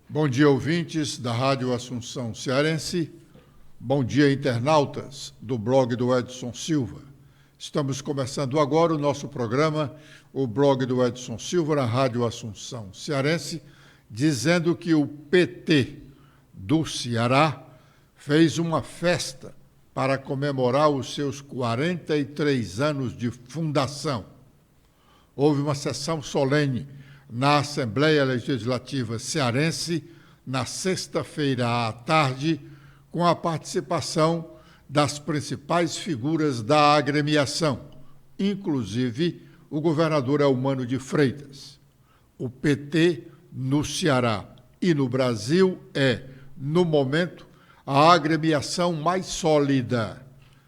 Bom dia, ouvintes da Rádio Assunção Cearense. Bom dia, internautas do blog do Edson Silva. Estamos começando agora o nosso programa, o blog do Edson Silva, na Rádio Assunção Cearense, dizendo que o PT do Ceará fez uma festa para comemorar os seus 43 anos de fundação. Houve uma sessão solene na Assembleia Legislativa Cearense, na sexta-feira à tarde, com a participação das principais figuras da agremiação, inclusive o governador Eumano de Freitas. O PT no Ceará e no Brasil é, no momento, a agremiação mais sólida.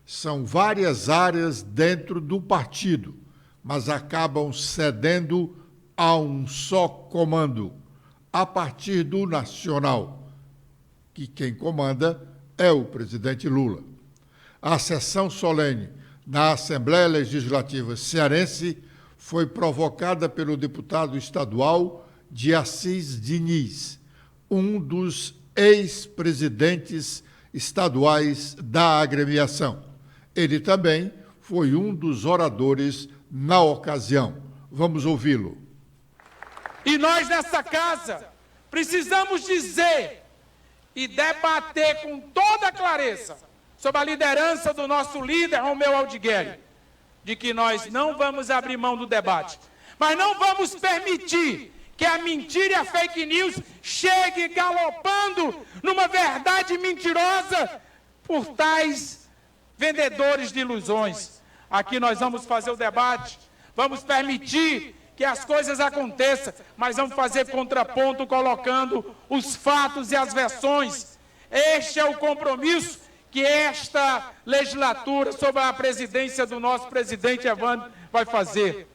São várias áreas dentro do partido, mas acabam cedendo a um só comando, a partir do nacional, que quem comanda é o presidente Lula. A sessão solene na Assembleia Legislativa Cearense foi provocada pelo deputado estadual de Assis Diniz, um dos ex-presidentes estaduais da agremiação. Ele também foi um dos oradores na ocasião. Vamos ouvi-lo. E nós, nessa casa, precisamos dizer e debater com toda clareza sobre a liderança do nosso líder, Romeu Aldigueri, de que nós não vamos abrir mão do debate, mas não vamos permitir que a mentira e a fake news chegue galopando numa verdade mentirosa por tais vendedores de ilusões. Aqui nós vamos fazer o debate, vamos permitir que as coisas aconteçam, mas vamos fazer contraponto colocando os fatos e as versões. Este é o compromisso que esta legislatura, sob a presidência do nosso presidente Evandro, vai fazer.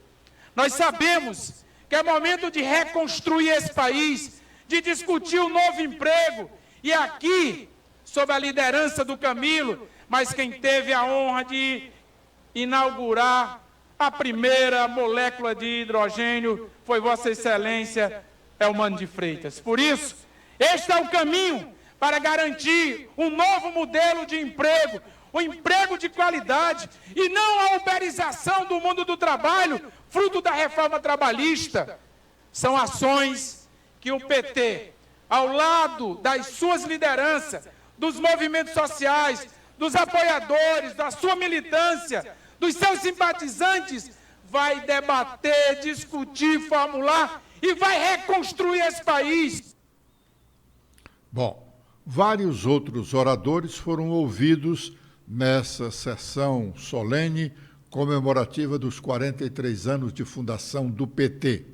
Nós sabemos que é momento de reconstruir esse país, de discutir o novo emprego, e aqui, sob a liderança do Camilo, mas quem teve a honra de inaugurar a primeira molécula de hidrogênio foi Vossa Excelência Eumano de Freitas. Por isso, este é o caminho para garantir um novo modelo de emprego, um emprego de qualidade, e não a uberização do mundo do trabalho, fruto da reforma trabalhista. São ações que o PT, ao lado das suas lideranças, dos movimentos sociais, dos apoiadores, da sua militância, dos seus simpatizantes, vai debater, discutir, formular e vai reconstruir esse país. Bom, vários outros oradores foram ouvidos nessa sessão solene comemorativa dos 43 anos de fundação do PT.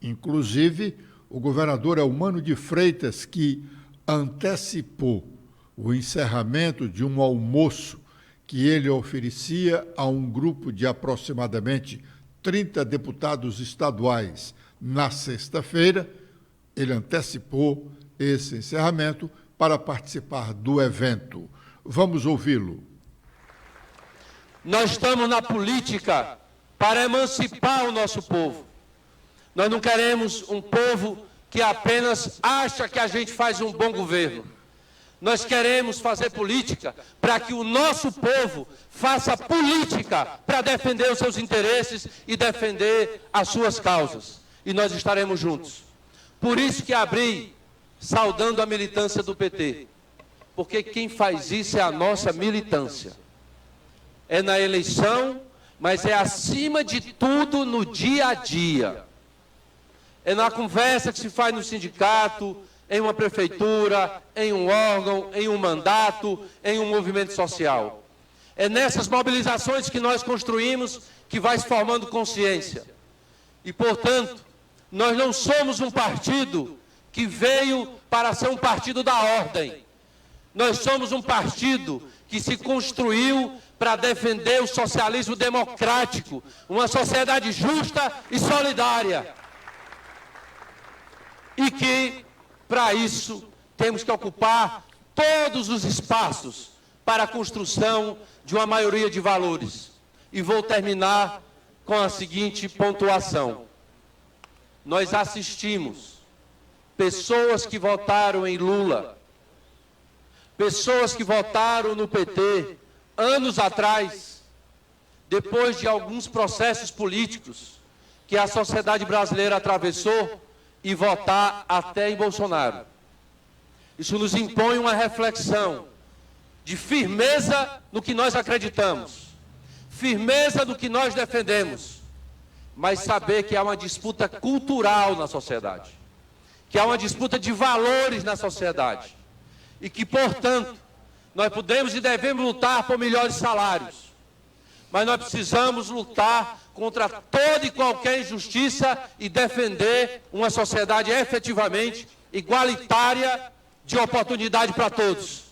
Inclusive, o governador Eumano de Freitas, que antecipou o encerramento de um almoço que ele oferecia a um grupo de aproximadamente 30 deputados estaduais na sexta-feira. Ele antecipou esse encerramento para participar do evento. Vamos ouvi-lo. Nós estamos na política para emancipar o nosso povo. Nós não queremos um povo que apenas acha que a gente faz um bom governo. Nós queremos fazer política para que o nosso povo faça política para defender os seus interesses e defender as suas causas. E nós estaremos juntos. Por isso que abri saudando a militância do PT. Porque quem faz isso é a nossa militância. É na eleição, mas é acima de tudo no dia a dia. É na conversa que se faz no sindicato, em uma prefeitura, em um órgão, em um mandato, em um movimento social. É nessas mobilizações que nós construímos que vai se formando consciência. E, portanto, nós não somos um partido que veio para ser um partido da ordem. Nós somos um partido que se construiu para defender o socialismo democrático, uma sociedade justa e solidária. E que, para isso, temos que ocupar todos os espaços para a construção de uma maioria de valores. E vou terminar com a seguinte pontuação. Nós assistimos pessoas que votaram em Lula, pessoas que votaram no PT anos atrás, depois de alguns processos políticos que a sociedade brasileira atravessou, e votar até em Bolsonaro. Isso nos impõe uma reflexão de firmeza no que nós acreditamos, firmeza no que nós defendemos, mas saber que há uma disputa cultural na sociedade, que há uma disputa de valores na sociedade, e que, portanto, nós podemos e devemos lutar por melhores salários, mas nós precisamos lutar contra toda e qualquer injustiça e defender uma sociedade efetivamente igualitária de oportunidade para todos.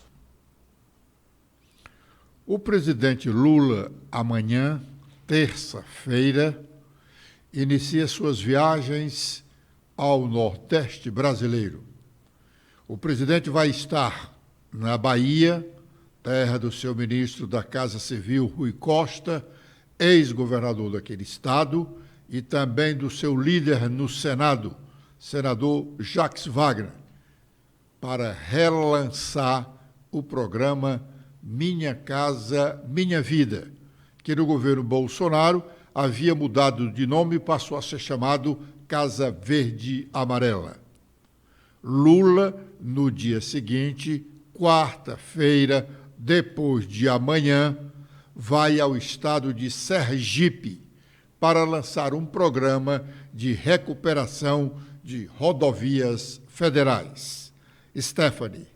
O presidente Lula, amanhã, terça-feira, inicia suas viagens ao Nordeste brasileiro. O presidente vai estar na Bahia, terra do seu ministro da Casa Civil, Rui Costa, ex-governador daquele estado, e também do seu líder no Senado, senador Jacques Wagner, para relançar o programa Minha Casa Minha Vida, que no governo Bolsonaro havia mudado de nome e passou a ser chamado Casa Verde Amarela. Lula, no dia seguinte, quarta-feira, depois de amanhã, vai ao estado de Sergipe para lançar um programa de recuperação de rodovias federais. Stephanie.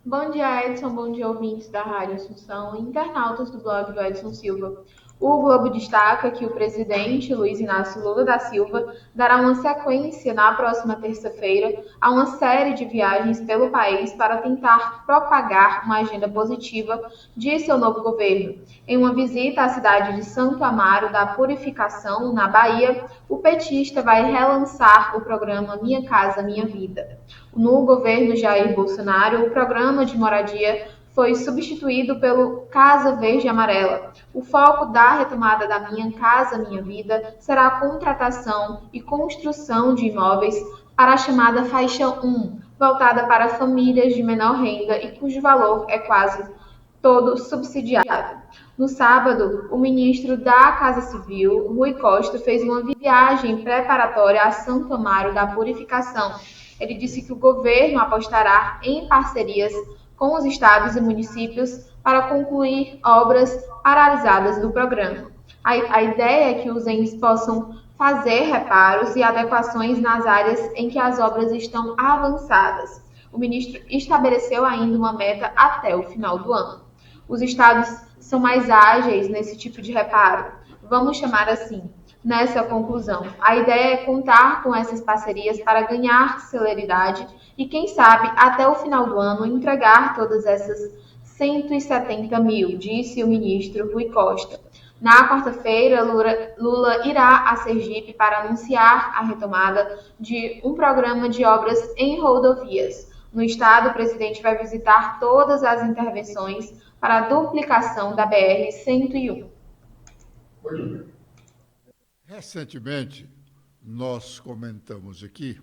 Bom dia, Edson. Bom dia, ouvintes da Rádio Assunção e internautas do blog do Edson Silva. O Globo destaca que o presidente Luiz Inácio Lula da Silva dará uma sequência na próxima terça-feira a uma série de viagens pelo país para tentar propagar uma agenda positiva de seu novo governo. Em uma visita à cidade de Santo Amaro da Purificação, na Bahia, o petista vai relançar o programa Minha Casa Minha Vida. No governo Jair Bolsonaro, o programa de moradia foi substituído pelo Casa Verde Amarela. O foco da retomada da Minha Casa Minha Vida será a contratação e construção de imóveis para a chamada faixa 1, voltada para famílias de menor renda e cujo valor é quase todo subsidiado. No sábado, o ministro da Casa Civil, Rui Costa, fez uma viagem preparatória a Santo Amaro da Purificação. Ele disse que o governo apostará em parcerias com os estados e municípios para concluir obras paralisadas do programa. A ideia é que os entes possam fazer reparos e adequações nas áreas em que as obras estão avançadas. O ministro estabeleceu ainda uma meta até o final do ano. Os estados são mais ágeis nesse tipo de reparo, vamos chamar assim, nessa conclusão. A ideia é contar com essas parcerias para ganhar celeridade e, quem sabe, até o final do ano, entregar todas essas 170 mil, disse o ministro Rui Costa. Na quarta-feira, Lula irá a Sergipe para anunciar a retomada de um programa de obras em rodovias. No estado, o presidente vai visitar todas as intervenções para a duplicação da BR-101. Recentemente, nós comentamos aqui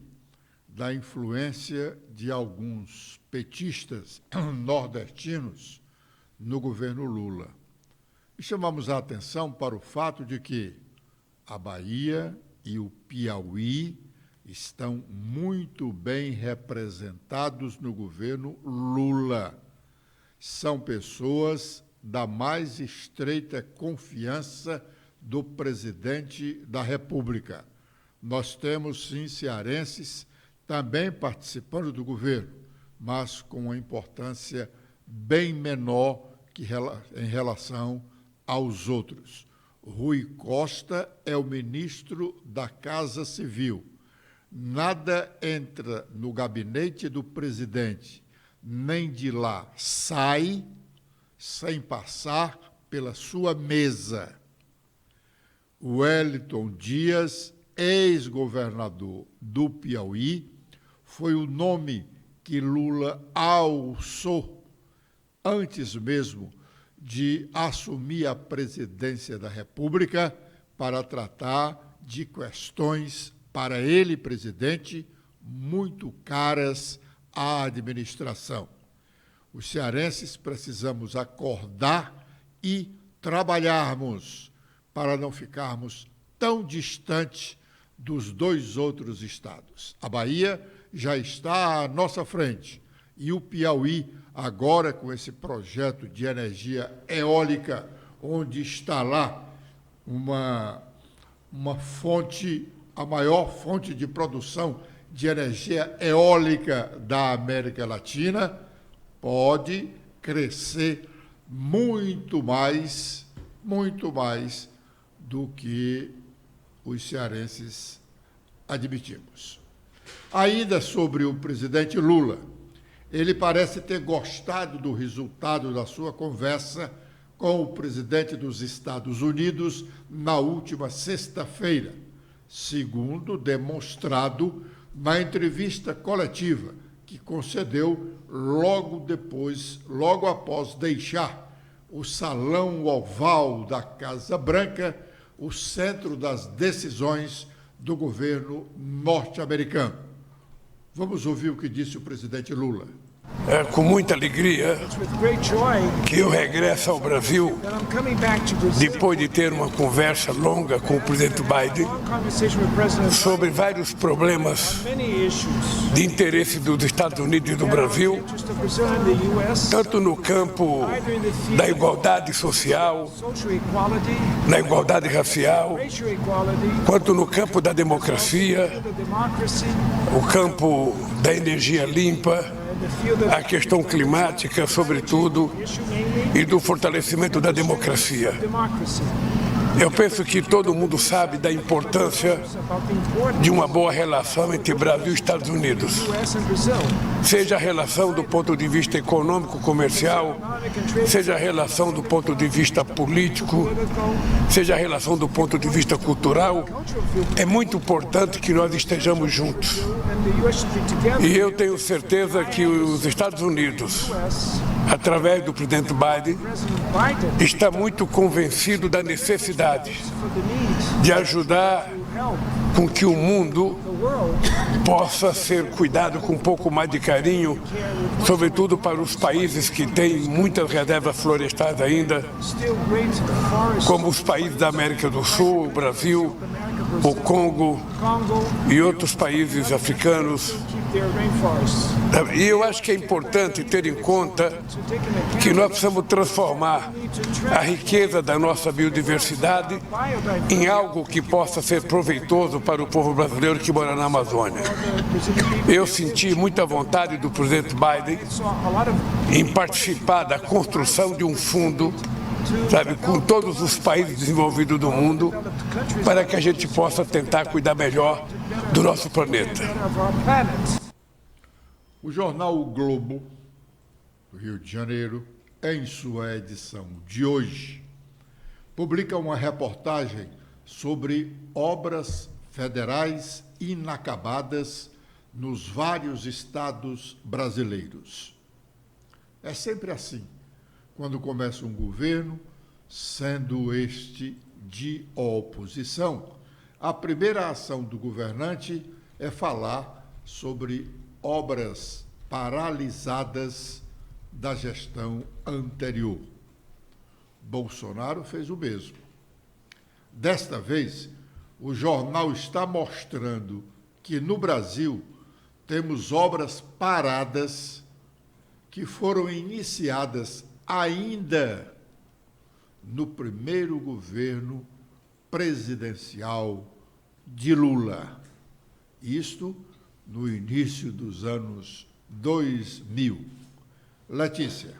da influência de alguns petistas nordestinos no governo Lula. E chamamos a atenção para o fato de que a Bahia e o Piauí estão muito bem representados no governo Lula. São pessoas da mais estreita confiança do presidente da República. Nós temos, sim, cearenses também participando do governo, mas com uma importância bem menor em relação aos outros. Rui Costa é o ministro da Casa Civil. Nada entra no gabinete do presidente, nem de lá sai, sem passar pela sua mesa. Wellington Dias, ex-governador do Piauí, foi o nome que Lula alçou antes mesmo de assumir a presidência da República para tratar de questões, para ele, presidente, muito caras à administração. Os cearenses precisamos acordar e trabalharmos para não ficarmos tão distantes dos dois outros estados. A Bahia já está à nossa frente e o Piauí, agora com esse projeto de energia eólica, onde está lá uma fonte, a maior fonte de produção de energia eólica da América Latina, pode crescer muito mais do que os cearenses admitimos. Ainda sobre o presidente Lula, ele parece ter gostado do resultado da sua conversa com o presidente dos Estados Unidos na última sexta-feira, segundo demonstrado na entrevista coletiva que concedeu logo após deixar o Salão Oval da Casa Branca, o centro das decisões do governo norte-americano. Vamos ouvir o que disse o presidente Lula. É com muita alegria que eu regresso ao Brasil depois de ter uma conversa longa com o presidente Biden sobre vários problemas de interesse dos Estados Unidos e do Brasil, tanto no campo da igualdade social, na igualdade racial, quanto no campo da democracia, o campo da energia limpa, a questão climática, sobretudo, e do fortalecimento da democracia. Eu penso que todo mundo sabe da importância de uma boa relação entre Brasil e Estados Unidos. Seja a relação do ponto de vista econômico, comercial, seja a relação do ponto de vista político, seja a relação do ponto de vista cultural, é muito importante que nós estejamos juntos. E eu tenho certeza que os Estados Unidos, através do presidente Biden, está muito convencido da necessidade de ajudar com que o mundo possa ser cuidado com um pouco mais de carinho, sobretudo para os países que têm muitas reservas florestais ainda, como os países da América do Sul, o Brasil, o Congo e outros países africanos. E eu acho que é importante ter em conta que nós precisamos transformar a riqueza da nossa biodiversidade em algo que possa ser proveitoso para o povo brasileiro que mora na Amazônia. Eu senti muita vontade do presidente Biden em participar da construção de um fundo, com todos os países desenvolvidos do mundo, para que a gente possa tentar cuidar melhor do nosso planeta. O jornal O Globo, do Rio de Janeiro, em sua edição de hoje, publica uma reportagem sobre obras federais inacabadas nos vários estados brasileiros. É sempre assim, quando começa um governo, sendo este de oposição, a primeira ação do governante é falar sobre obras paralisadas da gestão anterior. Bolsonaro fez o mesmo. Desta vez, o jornal está mostrando que no Brasil temos obras paradas que foram iniciadas ainda no primeiro governo presidencial de Lula. Isto no início dos anos 2000. Letícia.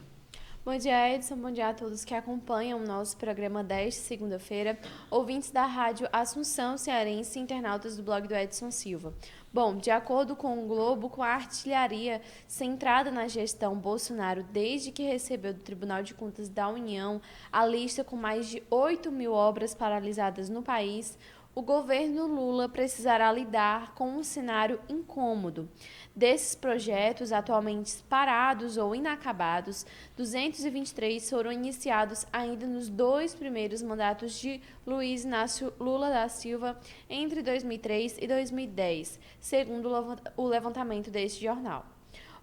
Bom dia, Edson. Bom dia a todos que acompanham o nosso programa desta segunda-feira, ouvintes da Rádio Assunção Cearense e internautas do blog do Edson Silva. Bom, de acordo com o Globo, com a artilharia centrada na gestão Bolsonaro desde que recebeu do Tribunal de Contas da União a lista com mais de 8.000 obras paralisadas no país, o governo Lula precisará lidar com um cenário incômodo. Desses projetos atualmente parados ou inacabados, 223 foram iniciados ainda nos 2 primeiros mandatos de Luiz Inácio Lula da Silva entre 2003 e 2010, segundo o levantamento deste jornal.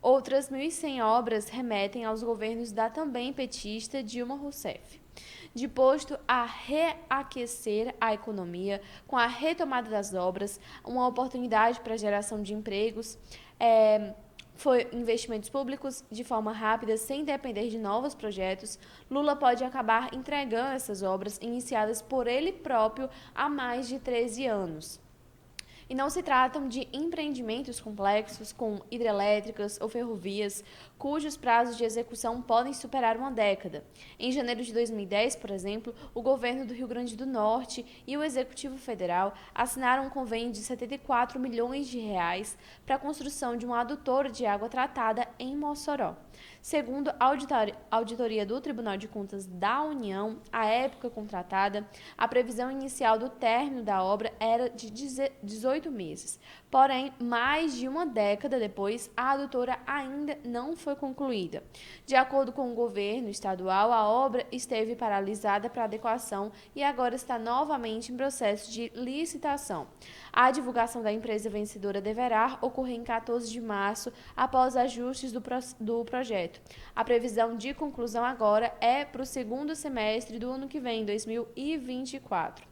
Outras 1.100 obras remetem aos governos da também petista Dilma Rousseff. Disposto a reaquecer a economia com a retomada das obras, uma oportunidade para a geração de empregos, investimentos públicos de forma rápida, sem depender de novos projetos, Lula pode acabar entregando essas obras iniciadas por ele próprio há mais de 13 anos. E não se tratam de empreendimentos complexos com hidrelétricas ou ferrovias, cujos prazos de execução podem superar uma década. Em janeiro de 2010, por exemplo, o governo do Rio Grande do Norte e o Executivo Federal assinaram um convênio de 74 milhões de reais para a construção de uma adutora de água tratada em Mossoró. Segundo a auditoria do Tribunal de Contas da União, à época contratada, a previsão inicial do término da obra era de 18 meses. Porém, mais de uma década depois, a adutora ainda não foi concluída. De acordo com o governo estadual, a obra esteve paralisada para adequação e agora está novamente em processo de licitação. A divulgação da empresa vencedora deverá ocorrer em 14 de março, após ajustes do projeto. A previsão de conclusão agora é para o segundo semestre do ano que vem, 2024.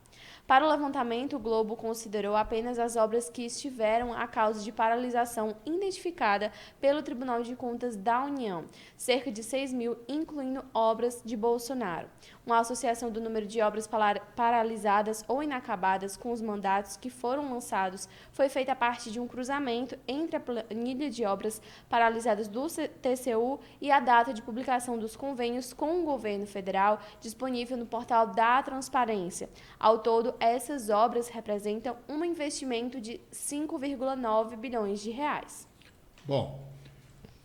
Para o levantamento, o Globo considerou apenas as obras que estiveram a causa de paralisação identificada pelo Tribunal de Contas da União, cerca de 6.000, incluindo obras de Bolsonaro. Uma associação do número de obras paralisadas ou inacabadas com os mandatos que foram lançados foi feita a partir de um cruzamento entre a planilha de obras paralisadas do TCU e a data de publicação dos convênios com o governo federal, disponível no portal da Transparência. Ao todo, essas obras representam um investimento de 5,9 bilhões de reais. Bom,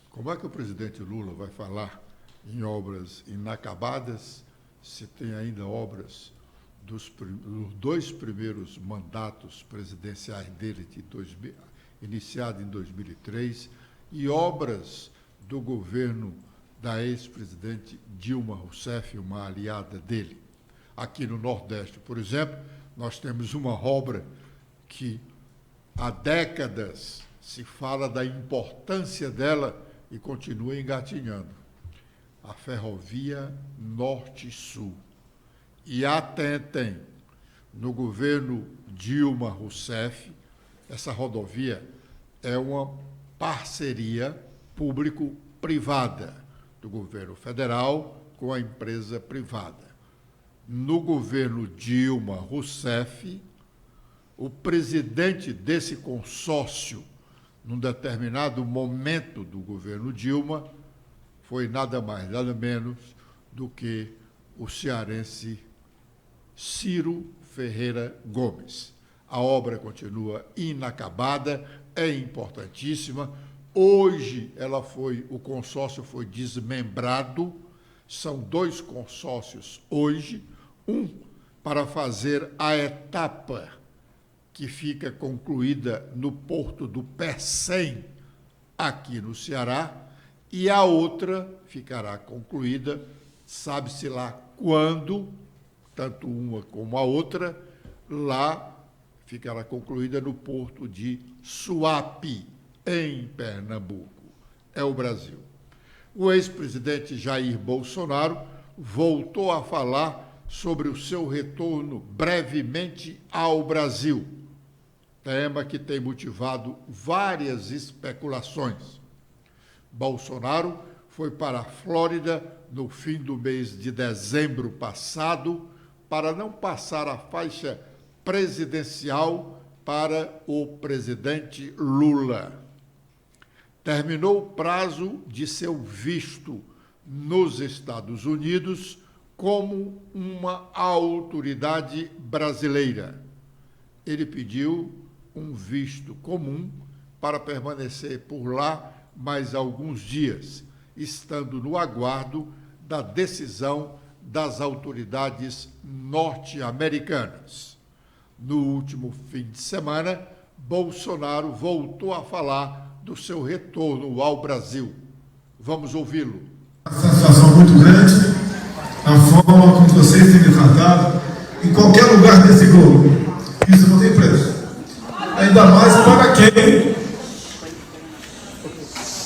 como é que o presidente Lula vai falar em obras inacabadas se tem ainda obras dos 2 primeiros mandatos presidenciais dele, iniciado em 2003, e obras do governo da ex-presidente Dilma Rousseff, uma aliada dele? Aqui no Nordeste, por exemplo, nós temos uma obra que há décadas se fala da importância dela e continua engatinhando. A Ferrovia Norte-Sul. E atentem, no governo Dilma Rousseff, essa rodovia é uma parceria público-privada do governo federal com a empresa privada. No governo Dilma Rousseff, o presidente desse consórcio, num determinado momento do governo Dilma, foi nada mais, nada menos do que o cearense Ciro Ferreira Gomes. A obra continua inacabada, é importantíssima. Hoje o consórcio foi desmembrado. São 2 consórcios hoje, um para fazer a etapa que fica concluída no porto do Pecém, aqui no Ceará, e a outra ficará concluída, sabe-se lá quando, tanto uma como a outra, lá ficará concluída no porto de Suape, em Pernambuco. É o Brasil. O ex-presidente Jair Bolsonaro voltou a falar sobre o seu retorno brevemente ao Brasil, tema que tem motivado várias especulações. Bolsonaro foi para a Flórida no fim do mês de dezembro passado para não passar a faixa presidencial para o presidente Lula. Terminou o prazo de seu visto nos Estados Unidos como uma autoridade brasileira. Ele pediu um visto comum para permanecer por lá mais alguns dias, estando no aguardo da decisão das autoridades norte-americanas. No último fim de semana, Bolsonaro voltou a falar do seu retorno ao Brasil. Vamos ouvi-lo. Uma satisfação muito grande, a forma como vocês têm me tratado em qualquer lugar desse globo. Isso não tem preço. Ainda mais para quem,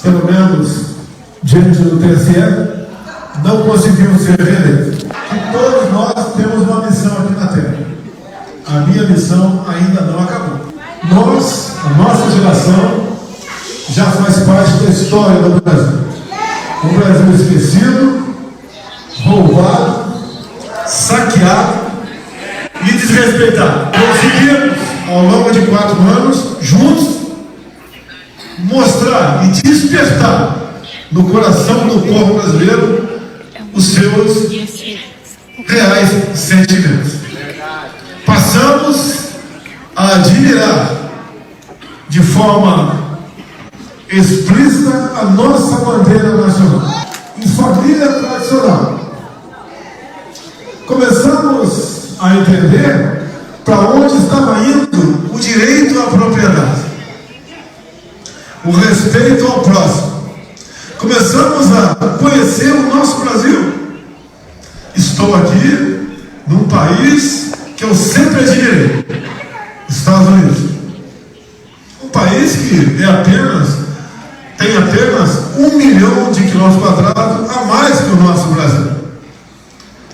pelo menos diante do TSE, não conseguimos ser reeleitos. E todos nós temos uma missão aqui na Terra. A minha missão ainda não acabou. Nós, a nossa geração, já faz parte da história do Brasil. Um Brasil esquecido, roubado, saqueado e desrespeitado. Conseguimos, ao longo de 4 anos, juntos, mostrar e despertar no coração do povo brasileiro os seus reais sentimentos. Passamos a admirar de forma explícita a nossa bandeira nacional, em família tradicional. Começamos a entender para onde estava indo o direito à propriedade, o respeito ao próximo. Começamos a conhecer o nosso Brasil. Estou aqui num país que eu sempre admirei, Estados Unidos. Um país que tem apenas 1 milhão de quilômetros quadrados a mais que o nosso Brasil.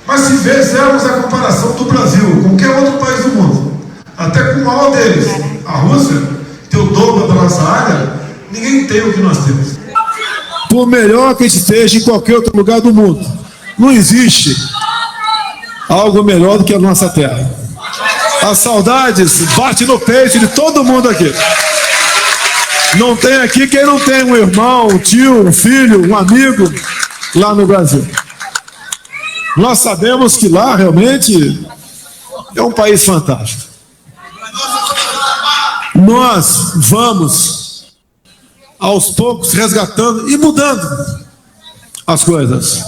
Mas se fizermos a comparação do Brasil com qualquer outro país do mundo, até com o maior deles, a Rússia, que tem o dobro da nossa área, ninguém tem o que nós temos. Por melhor que esteja em qualquer outro lugar do mundo, não existe algo melhor do que a nossa terra. As saudades batem no peito de todo mundo aqui. Não tem aqui quem não tem um irmão, um tio, um filho, um amigo lá no Brasil. Nós sabemos que lá realmente é um país fantástico. Nós vamos aos poucos resgatando e mudando as coisas.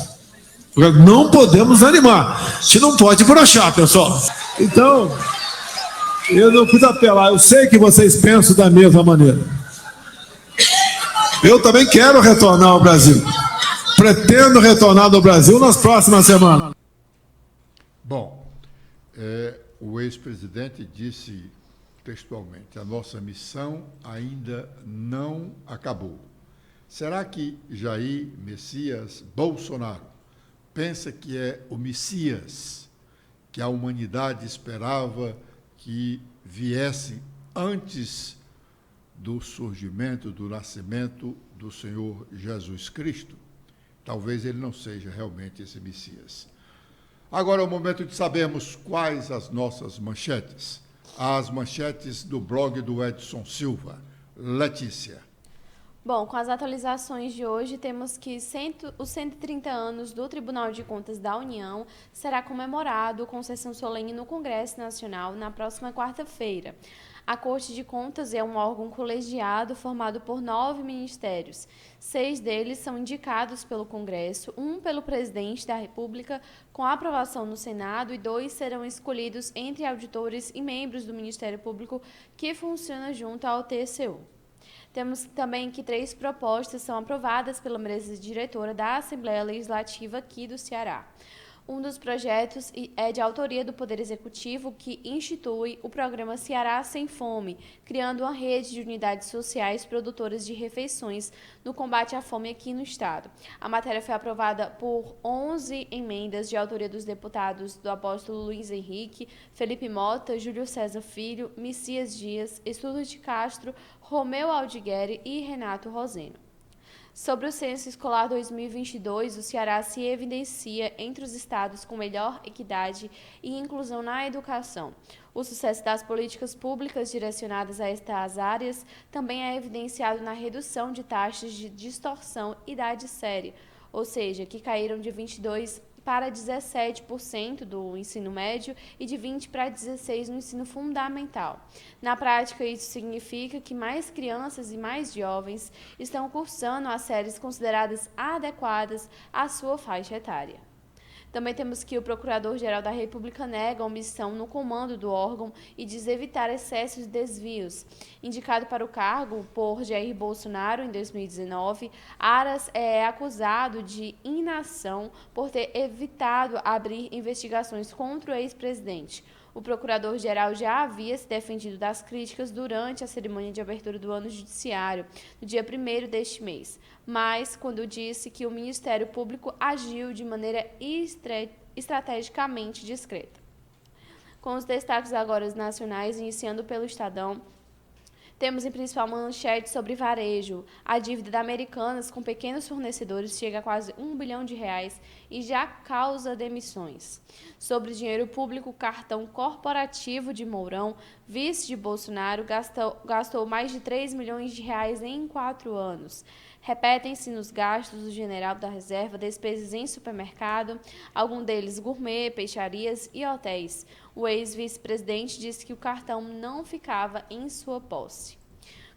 Não podemos animar. A gente não pode broxar, pessoal. Então, eu não quis apelar. Eu sei que vocês pensam da mesma maneira. Eu também quero retornar ao Brasil. Pretendo retornar ao Brasil nas próximas semanas. Bom, o ex-presidente disse textualmente: a nossa missão ainda não acabou. Será que Jair Messias Bolsonaro pensa que é o Messias que a humanidade esperava que viesse antes do surgimento, do nascimento do Senhor Jesus Cristo? Talvez ele não seja realmente esse Messias. Agora é o momento de sabermos quais as nossas manchetes. As manchetes do blog do Edson Silva. Letícia. Bom, com as atualizações de hoje, temos que os 130 anos do Tribunal de Contas da União será comemorado com sessão solene no Congresso Nacional na próxima quarta-feira. A Corte de Contas é um órgão colegiado formado por 9 ministérios. 6 deles são indicados pelo Congresso, 1 pelo Presidente da República, com aprovação no Senado, e 2 serão escolhidos entre auditores e membros do Ministério Público que funciona junto ao TCU. Temos também que 3 propostas são aprovadas pela mesa diretora da Assembleia Legislativa aqui do Ceará. Um dos projetos é de autoria do Poder Executivo, que institui o programa Ceará Sem Fome, criando uma rede de unidades sociais produtoras de refeições no combate à fome aqui no Estado. A matéria foi aprovada por 11 emendas de autoria dos deputados do apóstolo Luiz Henrique, Felipe Mota, Júlio César Filho, Messias Dias, Estúdio de Castro, Romeu Aldigueri e Renato Roseno. Sobre o Censo Escolar 2022, o Ceará se evidencia entre os estados com melhor equidade e inclusão na educação. O sucesso das políticas públicas direcionadas a estas áreas também é evidenciado na redução de taxas de distorção idade séria, ou seja, que caíram de 22% para 17% do ensino médio e de 20% para 16% no ensino fundamental. Na prática, isso significa que mais crianças e mais jovens estão cursando as séries consideradas adequadas à sua faixa etária. Também temos que o Procurador-Geral da República nega omissão no comando do órgão e diz evitar excessos e desvios. Indicado para o cargo por Jair Bolsonaro em 2019, Aras é acusado de inação por ter evitado abrir investigações contra o ex-presidente. O procurador-geral já havia se defendido das críticas durante a cerimônia de abertura do ano judiciário, no dia 1º deste mês, mas quando disse que o Ministério Público agiu de maneira estrategicamente discreta. Com os destaques agora nacionais, iniciando pelo Estadão, temos em principal manchete sobre varejo. A dívida da Americanas com pequenos fornecedores chega a quase R$1 bilhão e já causa demissões. Sobre dinheiro público, o cartão corporativo de Mourão, vice de Bolsonaro, gastou mais de R$3 milhões em 4 anos. Repetem-se nos gastos do general da reserva despesas em supermercado, algum deles gourmet, peixarias e hotéis. O ex-vice-presidente disse que o cartão não ficava em sua posse.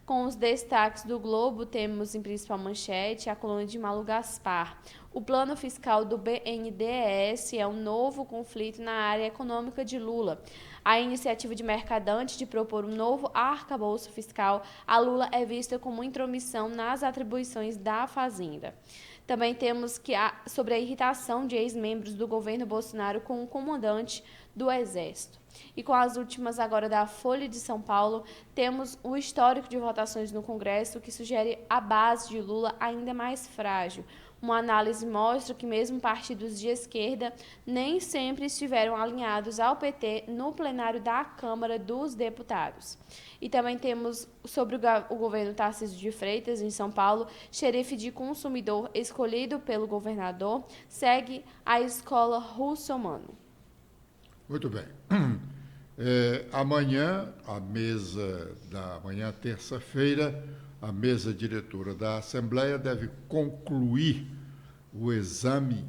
Com os destaques do Globo, temos em principal manchete a coluna de Malu Gaspar. O plano fiscal do BNDES é um novo conflito na área econômica de Lula. A iniciativa de Mercadante de propor um novo arcabouço fiscal a Lula é vista como intromissão nas atribuições da Fazenda. Também temos sobre a irritação de ex-membros do governo Bolsonaro com o comandante do Exército. E com as últimas agora da Folha de São Paulo, temos o histórico de votações no Congresso que sugere a base de Lula ainda mais frágil. Uma análise mostra que mesmo partidos de esquerda nem sempre estiveram alinhados ao PT no plenário da Câmara dos Deputados. E também temos sobre o governo Tarcísio de Freitas, em São Paulo, xerife de consumidor escolhido pelo governador, segue a escola russomano. Muito bem. Amanhã, terça-feira, a mesa diretora da Assembleia deve concluir o exame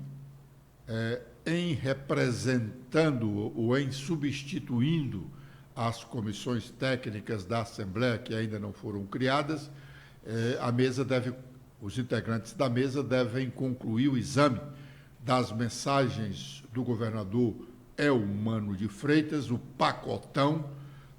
em representando ou em substituindo as comissões técnicas da Assembleia que ainda não foram criadas. Os integrantes da mesa devem concluir o exame das mensagens do governador Eumano de Freitas, o pacotão,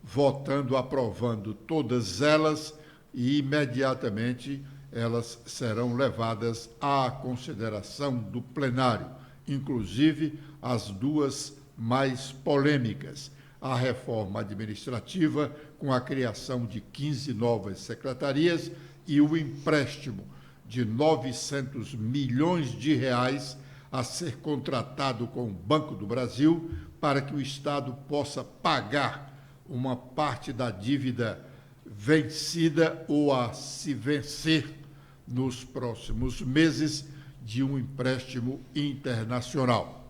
votando, aprovando todas elas, e imediatamente elas serão levadas à consideração do plenário, inclusive as duas mais polêmicas, a reforma administrativa, com a criação de 15 novas secretarias, e o empréstimo de R$900 milhões a ser contratado com o Banco do Brasil para que o Estado possa pagar uma parte da dívida vencida ou a se vencer nos próximos meses de um empréstimo internacional.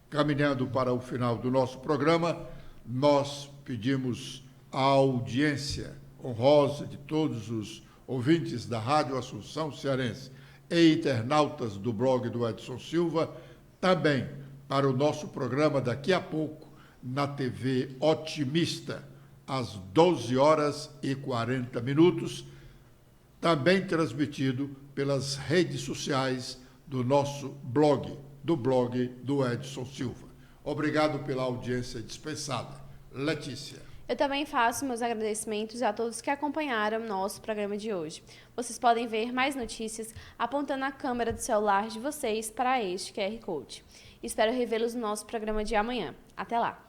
Caminhando para o final do nosso programa, nós pedimos a audiência honrosa de todos os ouvintes da Rádio Assunção Cearense e internautas do blog do Edson Silva, também para o nosso programa daqui a pouco na TV Otimista, às 12h40, também transmitido pelas redes sociais do nosso blog, do blog do Edson Silva. Obrigado pela audiência dispensada. Letícia. Eu também faço meus agradecimentos a todos que acompanharam o nosso programa de hoje. Vocês podem ver mais notícias apontando a câmera do celular de vocês para este QR Code. Espero revê-los no nosso programa de amanhã. Até lá!